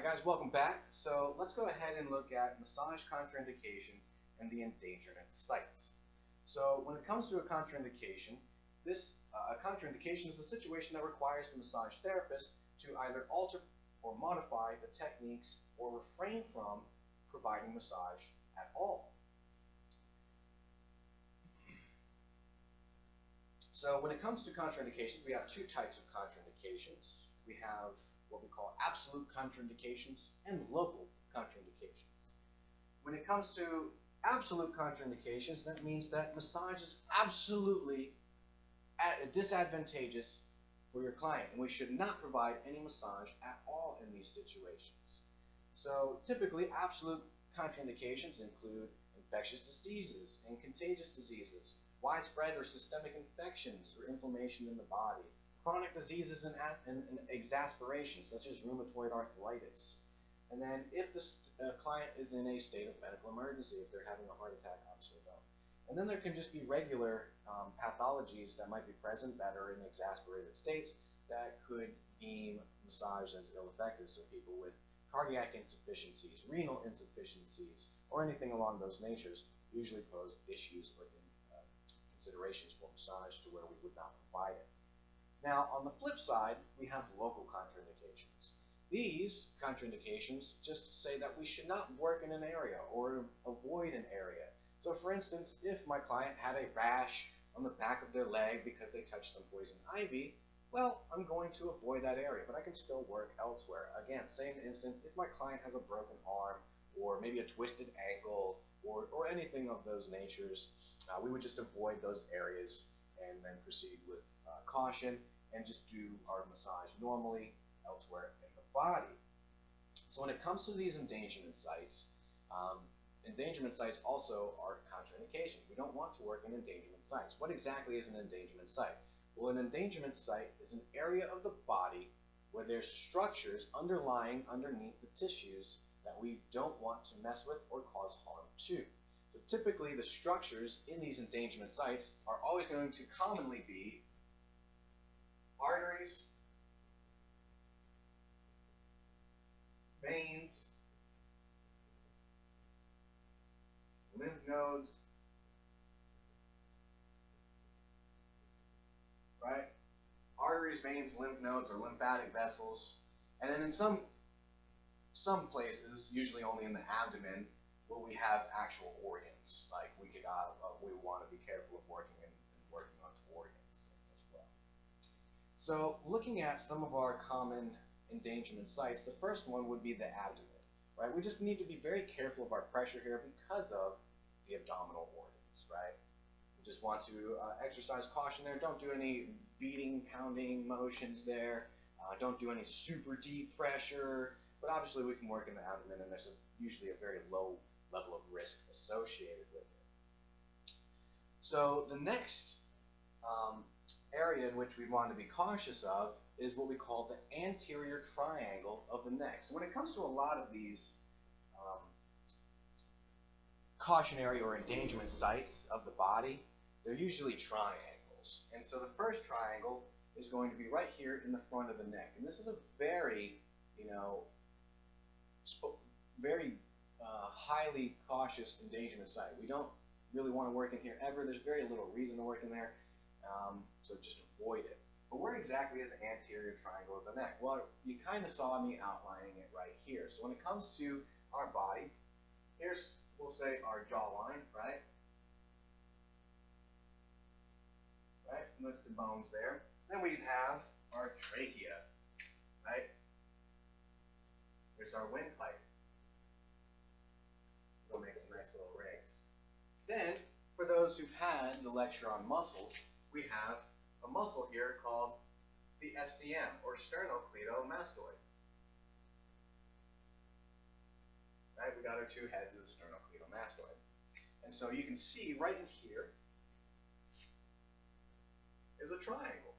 Alright guys, welcome back. So let's go ahead and look at massage contraindications and the endangerment sites. So when it comes to a contraindication, a contraindication is a situation that requires the massage therapist to either alter or modify the techniques or refrain from providing massage at all. So when it comes to contraindications, we have two types of contraindications. We have what we call absolute contraindications and local contraindications. When it comes to absolute contraindications, that means that massage is absolutely disadvantageous for your client, and we should not provide any massage at all in these situations. So typically, absolute contraindications include infectious diseases and contagious diseases, widespread or systemic infections or inflammation in the body, chronic diseases and exasperations such as rheumatoid arthritis. And then if the client is in a state of medical emergency, if they're having a heart attack, obviously don't. And then there can just be regular pathologies that might be present that are in exasperated states that could deem massage as ill-effective. So people with cardiac insufficiencies, renal insufficiencies, or anything along those natures usually pose issues or considerations for massage to where we would not provide it. Now, on the flip side, we have local contraindications. These contraindications just say that we should not work in an area or avoid an area. So for instance, if my client had a rash on the back of their leg because they touched some poison ivy, well, I'm going to avoid that area, but I can still work elsewhere. Again, same instance, if my client has a broken arm or maybe a twisted ankle or anything of those natures, we would just avoid those areas and then proceed with caution and just do our massage normally elsewhere in the body. So when it comes to these endangerment sites also are contraindications. We don't want to work in endangerment sites. What exactly is an endangerment site? Well, an endangerment site is an area of the body where there's structures underlying underneath the tissues that we don't want to mess with or cause harm to. So typically the structures in these endangerment sites are always going to commonly be arteries, veins, lymph nodes, right? Arteries, veins, lymph nodes, or lymphatic vessels. And then in some places, usually only in the abdomen, will we have actual organs. Like we want to be careful of working on organs as well. So looking at some of our common endangerment sites, the first one would be the abdomen, right? We just need to be very careful of our pressure here because of the abdominal organs, right? We just want to exercise caution there. Don't do any beating, pounding motions there. Don't do any super deep pressure. But obviously we can work in the abdomen, and there's usually a very low level of risk associated with it. So the next area in which we want to be cautious of is what we call the anterior triangle of the neck. So when it comes to a lot of these cautionary or endangerment sites of the body, they're usually triangles. And so the first triangle is going to be right here in the front of the neck. And this is a very, highly cautious endangerment site. We don't really want to work in here ever. There's very little reason to work in there, so just avoid it. But where exactly is the anterior triangle of the neck? Well, you kind of saw me outlining it right here. So when it comes to our body, here's, we'll say, our jawline, right? Right, list the bones there. Then we'd have our trachea, right? Here's our windpipe. We'll make some nice little rings. Then, for those who've had the lecture on muscles, we have a muscle here called the SCM, or sternocleidomastoid. Right, we got our two heads of the sternocleidomastoid. And so you can see right in here is a triangle.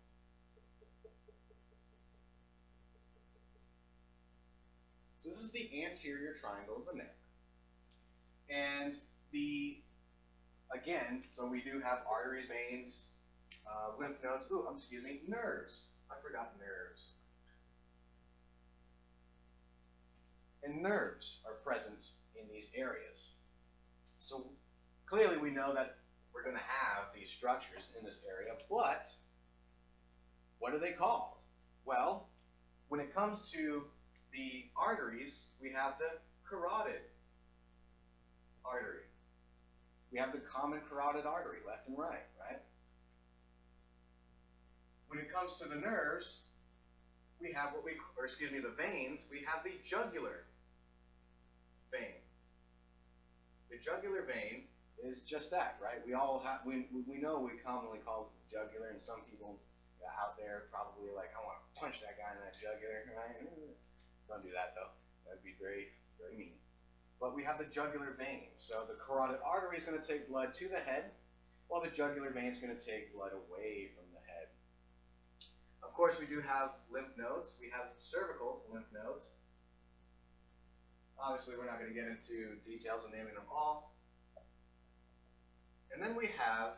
So this is the anterior triangle of the neck. And again, so we do have arteries, veins, lymph nodes, nerves. I forgot nerves. and nerves are present in these areas. So clearly we know that we're going to have these structures in this area, but what are they called? Well, when it comes to the arteries, we have the carotid artery. We have the common carotid artery, left and right, right? When it comes to the nerves, we have the veins, we have the jugular vein. The jugular vein is just that, right? We all have, we know we commonly call this the jugular, and some people out there probably like, I want to punch that guy in that jugular, right? Don't do that though. That'd be very, very mean. But we have the jugular vein. So the carotid artery is going to take blood to the head, while the jugular vein is going to take blood away from the head. Of course, we do have lymph nodes. We have cervical lymph nodes. Obviously, we're not going to get into details of naming them all. And then we have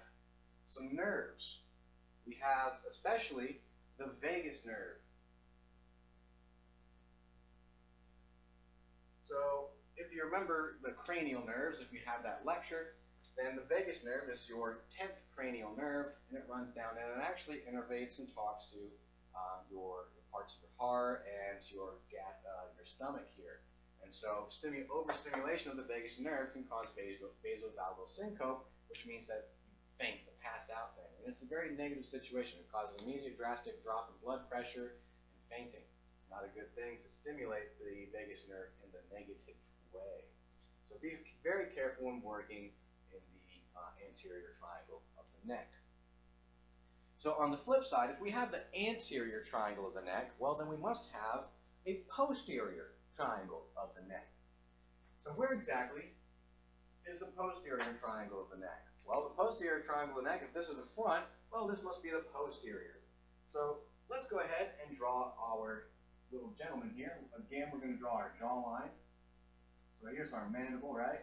some nerves. We have especially the vagus nerve. So if you remember the cranial nerves, if you have that lecture, then the vagus nerve is your 10th cranial nerve, and it runs down and it actually innervates and talks to your parts of your heart and your stomach here. And so overstimulation of the vagus nerve can cause vasovagal syncope, which means that you faint, the pass out thing. And it's a very negative situation. It causes immediate drastic drop in blood pressure and fainting. Not a good thing to stimulate the vagus nerve in the negative way. So be very careful when working in the anterior triangle of the neck. So on the flip side, if we have the anterior triangle of the neck, well then we must have a posterior triangle of the neck. So where exactly is the posterior triangle of the neck? Well, the posterior triangle of the neck, if this is the front, well, this must be the posterior. So let's go ahead and draw our little gentleman here. Again, we're going to draw our jawline. So here's our mandible, right?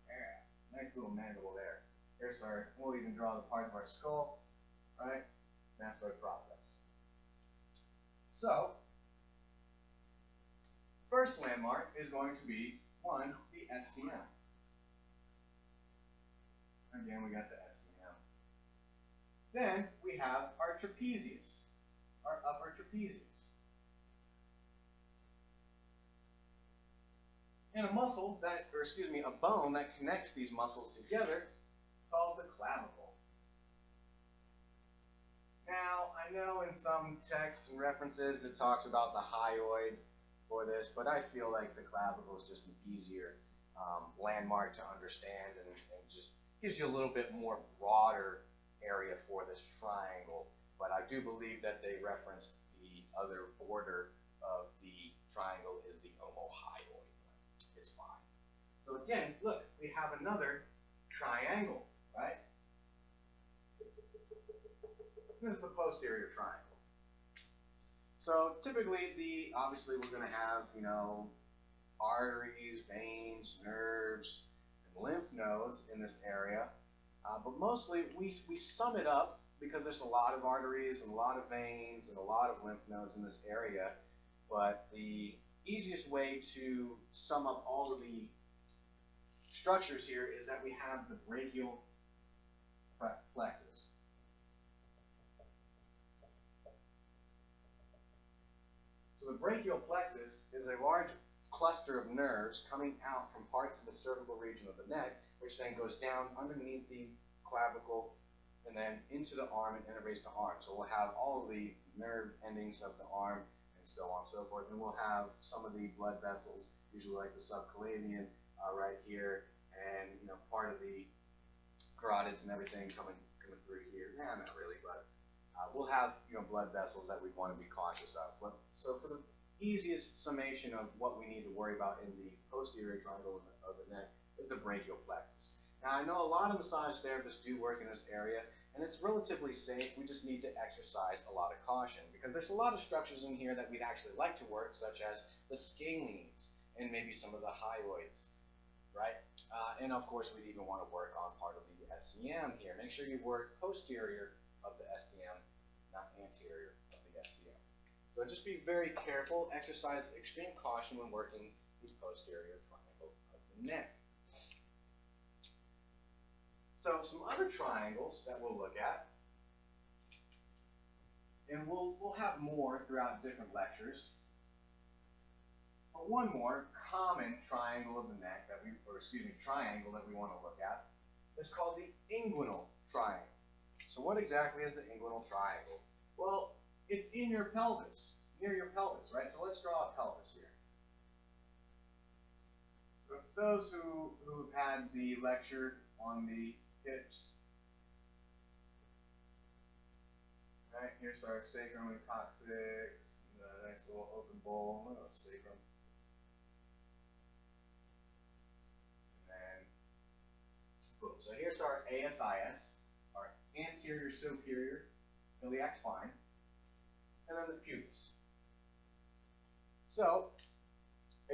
Yeah, nice little mandible there. Here's we'll even draw the part of our skull, right? Mastoid process. So, first landmark is going to be, one, the SCM. Again, we got the SCM. Then we have our trapezius, our upper trapezius. And a muscle that, a bone that connects these muscles together called the clavicle. Now, I know in some texts and references it talks about the hyoid for this, but I feel like the clavicle is just an easier landmark to understand and just gives you a little bit more broader area for this triangle. But I do believe that they reference the other border of the triangle is the omohyoid. It's fine. So again, look, we have another triangle, right? This is the posterior triangle. So typically, obviously we're going to have, arteries, veins, nerves, and lymph nodes in this area. But mostly we sum it up because there's a lot of arteries and a lot of veins and a lot of lymph nodes in this area. But the easiest way to sum up all of the structures here is that we have the brachial plexus. So the brachial plexus is a large cluster of nerves coming out from parts of the cervical region of the neck, which then goes down underneath the clavicle and then into the arm and innervates the arm. So we'll have all of the nerve endings of the arm and so on and so forth. And we'll have some of the blood vessels, usually like the subclavian right here, and part of the carotids and everything coming through here. Nah, not really, but we'll have blood vessels that we want to be cautious of. So for the easiest summation of what we need to worry about in the posterior triangle of the neck is the brachial plexus. Now I know a lot of massage therapists do work in this area, and it's relatively safe. We just need to exercise a lot of caution because there's a lot of structures in here that we'd actually like to work, such as the scalenes and maybe some of the hyoids, right? And of course we'd even want to work on part of the SCM here. Make sure you work posterior of the SCM, not anterior of the SCM. So just be very careful, exercise extreme caution when working the posterior triangle of the neck. So some other triangles that we'll look at, and we'll have more throughout different lectures. But one more common triangle of the neck that triangle that we want to look at is called the inguinal triangle. So what exactly is the inguinal triangle? Well, it's in your pelvis, near your pelvis, right? So let's draw a pelvis here. So for those who've had the lecture on the hips, right, here's our sacrum and coccyx, the nice little open bowl, sacrum. Boom. So here's our ASIS, our anterior superior iliac spine, and then the pubis. So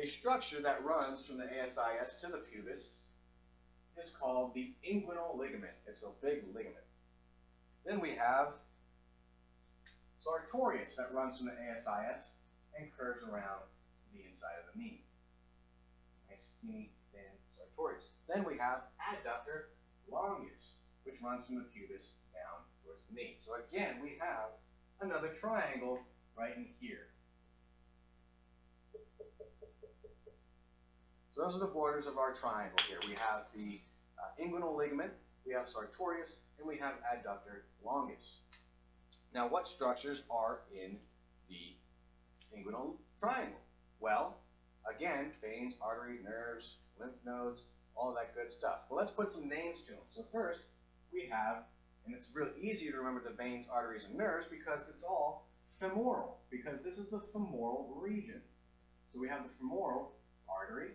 a structure that runs from the ASIS to the pubis is called the inguinal ligament. It's a big ligament. Then we have sartorius that runs from the ASIS and curves around the inside of the knee. Nice, skinny, thin sartorius. Then we have adductor longus, which runs from the pubis down towards the knee. So again, we have another triangle right in here. So those are the borders of our triangle here. We have the inguinal ligament, we have sartorius, and we have adductor longus. Now, what structures are in the inguinal triangle? Well, again, veins, arteries, nerves, lymph nodes, all that good stuff. Well, let's put some names to them. So first, we have, and it's real easy to remember the veins, arteries, and nerves because it's all femoral, because this is the femoral region. So we have the femoral artery,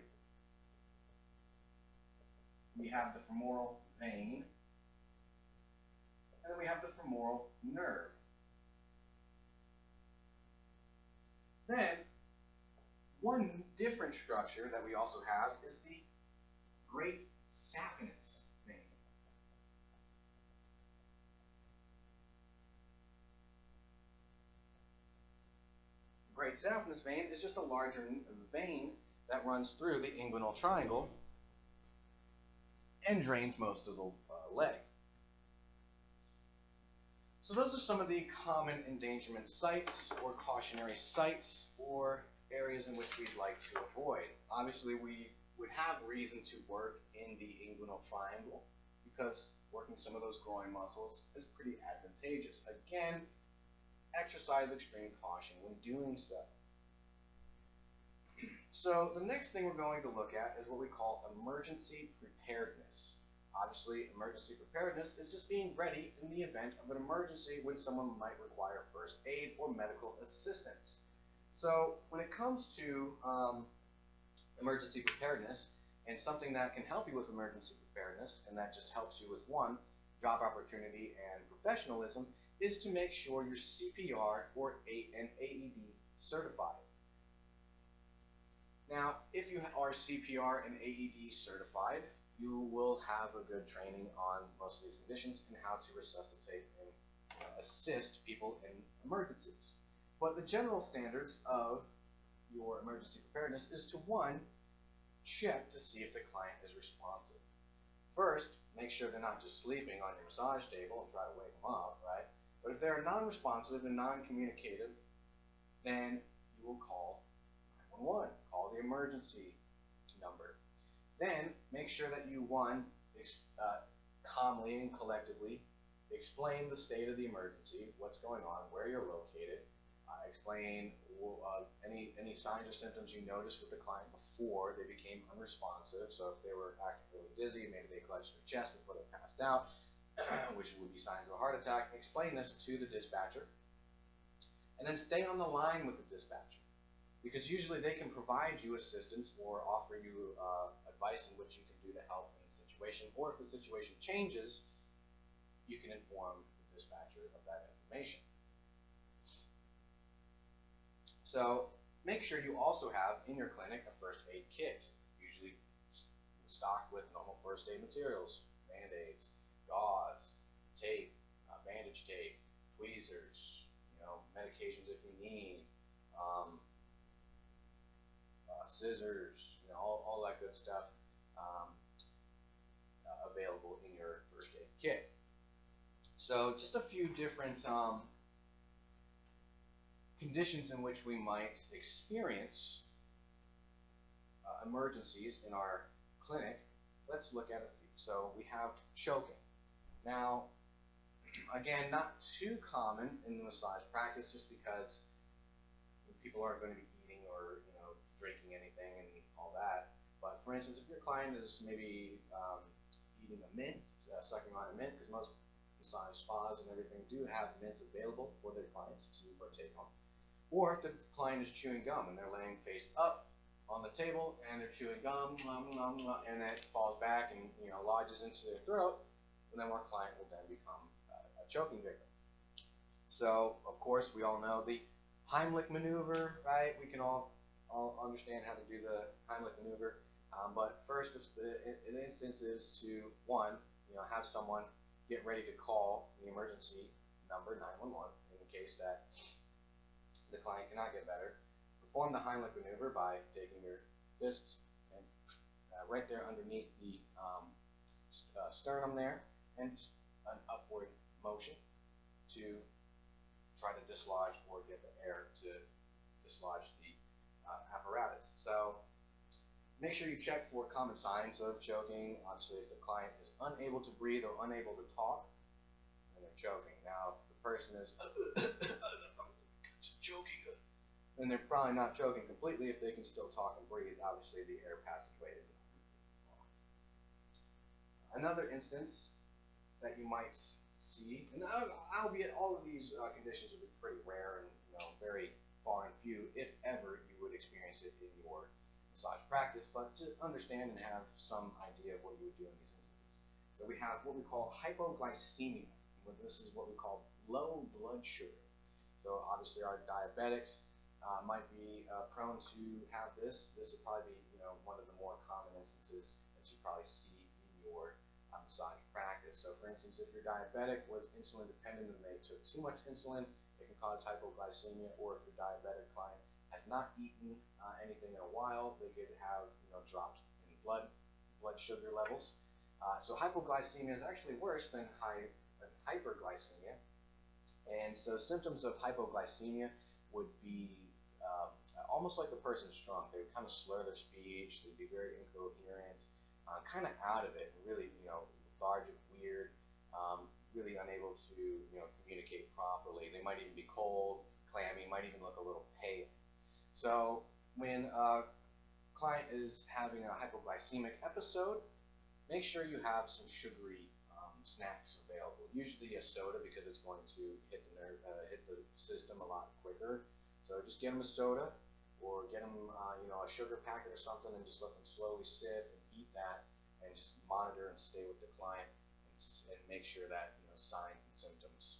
we have the femoral vein, and then we have the femoral nerve. Then, one different structure that we also have is the great saphenous vein. The great saphenous vein is just a larger vein that runs through the inguinal triangle and drains most of the leg. So those are some of the common endangerment sites or cautionary sites or areas in which we'd like to avoid. Obviously, we would have reason to work in the inguinal triangle because working some of those groin muscles is pretty advantageous. Again, exercise extreme caution when doing so. So the next thing we're going to look at is what we call emergency preparedness. Obviously, emergency preparedness is just being ready in the event of an emergency when someone might require first aid or medical assistance. So when it comes to emergency preparedness, and something that can help you with emergency preparedness, and that just helps you with one, job opportunity and professionalism, is to make sure you're CPR or an AED certified. Now, if you are CPR and AED certified, you will have a good training on most of these conditions and how to resuscitate and assist people in emergencies. But the general standards of your emergency preparedness is to, one, check to see if the client is responsive. First, make sure they're not just sleeping on your massage table and try to wake them up, right? But if they're non-responsive and non-communicative, then you will call 911, call the emergency number. Then make sure that you, one, calmly and collectively explain the state of the emergency, what's going on, where you're located, explain any signs or symptoms you noticed with the client before they became unresponsive. So if they were acting really dizzy, maybe they clenched their chest before they passed out, which would be signs of a heart attack. Explain this to the dispatcher. And then stay on the line with the dispatcher, because usually they can provide you assistance or offer you advice in which you can do to help in the situation. Or if the situation changes, you can inform the dispatcher of that information. So make sure you also have in your clinic a first aid kit, usually stocked with normal first aid materials, band-aids, gauze, tape, bandage tape, tweezers, medications if you need, scissors, all that good stuff available in your first aid kit. So just a few different conditions in which we might experience emergencies in our clinic. Let's look at a few. So we have choking. Now, again, not too common in the massage practice, just because people aren't going to be eating or drinking anything and all that. But for instance, if your client is maybe eating a mint, sucking on a mint, because most massage spas and everything do have mints available for their clients to partake on. Or if the client is chewing gum and they're laying face up on the table and they're chewing gum, and it falls back and lodges into their throat, and then our client will then become a choking victim. So, of course, we all know the Heimlich maneuver, right? We can all understand how to do the Heimlich maneuver. But first, the instance is to, one, have someone get ready to call the emergency number, 911, in case that the client cannot get better. Perform the Heimlich maneuver by taking your fists and right there underneath the sternum there, and an upward motion to try to dislodge or get the air to dislodge the apparatus. So make sure you check for common signs of choking. Obviously, if the client is unable to breathe or unable to talk, then they're choking. Now, if the person is choking, then they're probably not choking completely. If they can still talk and breathe, obviously the air passageway is not blocked. Another instance that you might see, and albeit all of these conditions would be pretty rare and very far and few, if ever you would experience it in your massage practice, but to understand and have some idea of what you would do in these instances. So we have what we call hypoglycemia. This is what we call low blood sugar. So obviously our diabetics might be prone to have this. This would probably be one of the more common instances that you probably see in your massage practice. So for instance, if your diabetic was insulin dependent and they took too much insulin, it can cause hypoglycemia. Or if your diabetic client has not eaten anything in a while, they could have dropped in blood sugar levels. So hypoglycemia is actually worse than hyperglycemia. And so symptoms of hypoglycemia would be almost like the person's drunk. They would kind of slur their speech, they'd be very incoherent, kind of out of it, and really lethargic, weird, really unable to communicate properly. They might even be cold, clammy, might even look a little pale. So when a client is having a hypoglycemic episode, make sure you have some sugary snacks available. Usually a soda, because it's going to hit the system a lot quicker. So just get them a soda, or get them a sugar packet or something, and just let them slowly sip and eat that, and just monitor and stay with the client, and make sure that signs and symptoms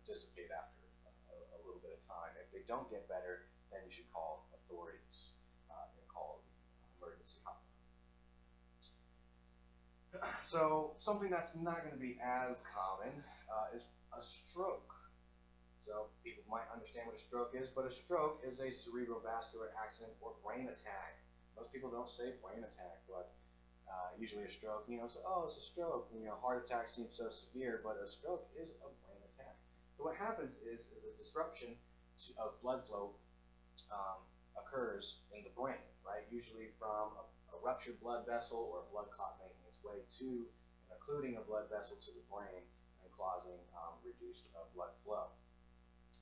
dissipate after a little bit of time. If they don't get better, then you should call authorities and call the emergency hotline. So something that's not going to be as common is a stroke. So people might understand what a stroke is, but a stroke is a cerebrovascular accident or brain attack. Most people don't say brain attack, but usually a stroke, so, oh, it's a stroke. Heart attack seems so severe, but a stroke is a brain attack. So what happens is a disruption of blood flow occurs in the brain, right? Usually from a ruptured blood vessel or a blood clot making its way to and occluding a blood vessel to the brain and causing reduced blood flow.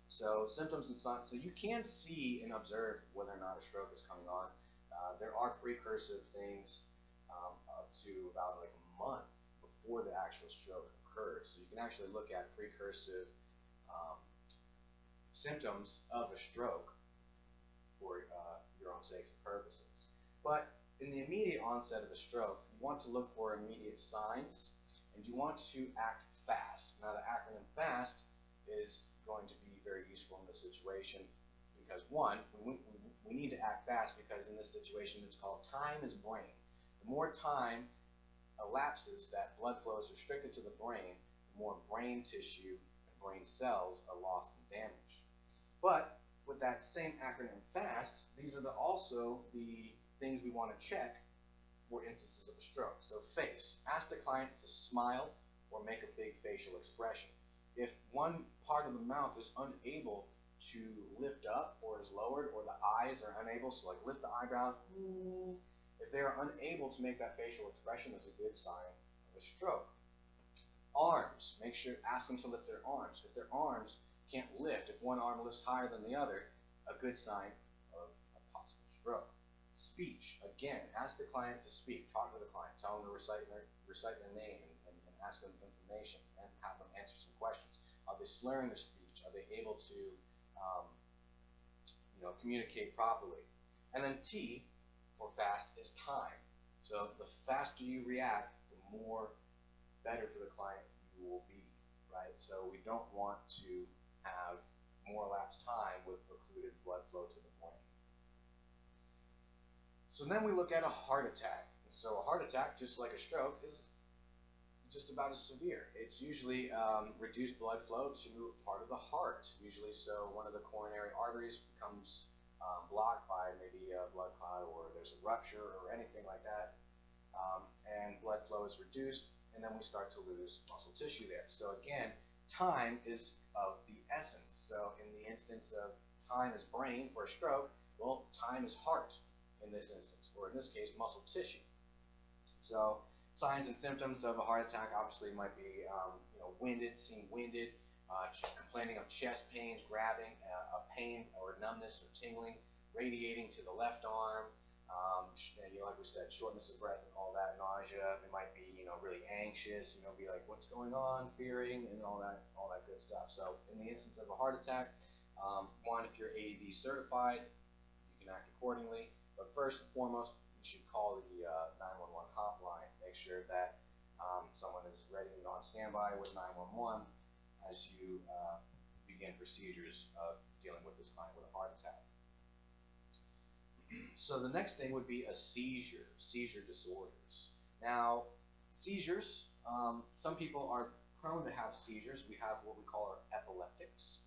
So symptoms and signs. So you can see and observe whether or not a stroke is coming on. There are precursive things up to about like a month before the actual stroke occurs. So you can actually look at precursive symptoms of a stroke for your own sakes and purposes. But in the immediate onset of a stroke, you want to look for immediate signs, and you want to act fast. Now the acronym FAST is going to be very useful in this situation because, one, we need to act fast because in this situation it's called time is brain. The more time elapses that blood flow is restricted to the brain, the more brain tissue and brain cells are lost and damaged. But with that same acronym FAST, these are also the things we want to check for instances of a stroke. So face, ask the client to smile or make a big facial expression. If one part of the mouth is unable to lift up or is lowered, or the eyes are unable, so like lift the eyebrows, if they are unable to make that facial expression, that's a good sign of a stroke. Arms, ask them to lift their arms. If their arms can't lift, if one arm lifts higher than the other, a good sign of a possible stroke. Speech, again, ask the client to speak. Talk to the client. Tell them to recite their name and ask them information and have them answer some questions. Are they slurring their speech? Are they able to communicate properly? And then T for fast is time. So the faster you react, the more better for the client you will be, right? So we don't want to have more elapsed time with occluded blood flow to the brain. So then we look at a heart attack. And so a heart attack, just like a stroke, is just about as severe. It's usually reduced blood flow to part of the heart, usually. So one of the coronary arteries becomes blocked by maybe a blood clot, or there's a rupture or anything like that, and blood flow is reduced, and then we start to lose muscle tissue there. So again, time is of the essence. So in the instance of time is brain for a stroke, well, time is heart in this instance, or in this case, muscle tissue. So signs and symptoms of a heart attack obviously might be seem winded, complaining of chest pains, grabbing, a pain or numbness or tingling, radiating to the left arm, like we said, shortness of breath and all that, nausea. They might be really anxious, be like, what's going on, fearing, and all that good stuff. So in the instance of a heart attack, one, if you're AED certified, you can act accordingly. But first and foremost, you should call the 911 hotline. Make sure that someone is ready and on standby with 911 as you begin procedures of dealing with this client with a heart attack. So the next thing would be a seizure disorders. Now, seizures, some people are prone to have seizures. We have what we call our epileptics,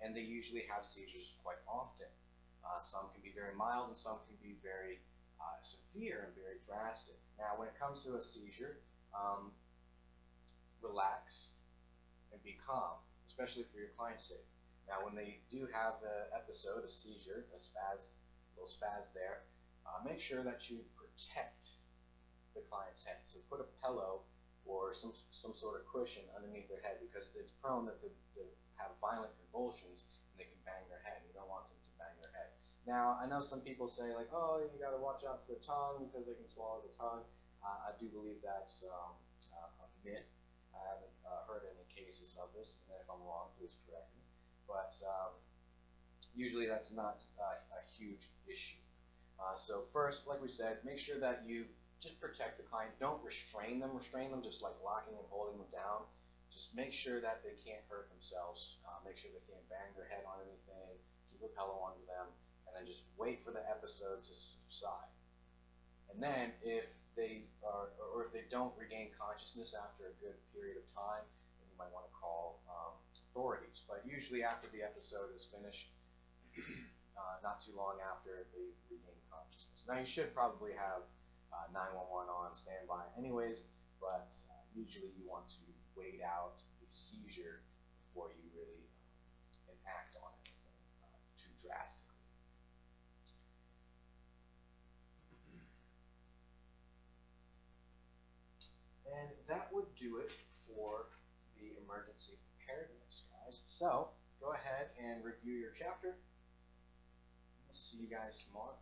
and they usually have seizures quite often. Some can be very mild, and some can be very severe and very drastic. Now, when it comes to a seizure, relax and be calm, especially for your client's sake. Now, when they do have an episode, a seizure, a little spaz there, make sure that you protect the client's head. So put a pillow or some sort of cushion underneath their head, because it's prone to have violent convulsions, and they can bang their head. You don't want them to bang their head. Now, I know some people say, like, oh, you got to watch out for the tongue because they can swallow the tongue. I do believe that's a myth. I haven't heard any cases of this, and if I'm wrong, please correct me. But usually that's not a huge issue. So first, like we said, make sure that you just protect the client. Don't restrain them just like locking and holding them down. Just make sure that they can't hurt themselves. Make sure they can't bang their head on anything. Keep a pillow under them, and then just wait for the episode to subside. And then if they don't regain consciousness after a good period of time, then you might want to call authorities. But usually after the episode is finished, not too long after they regain consciousness. Now, you should probably have 911 on standby anyways, but usually you want to wait out the seizure before you really enact on anything too drastically. And that would do it for the emergency preparedness, guys. So go ahead and review your chapter. We'll see you guys tomorrow.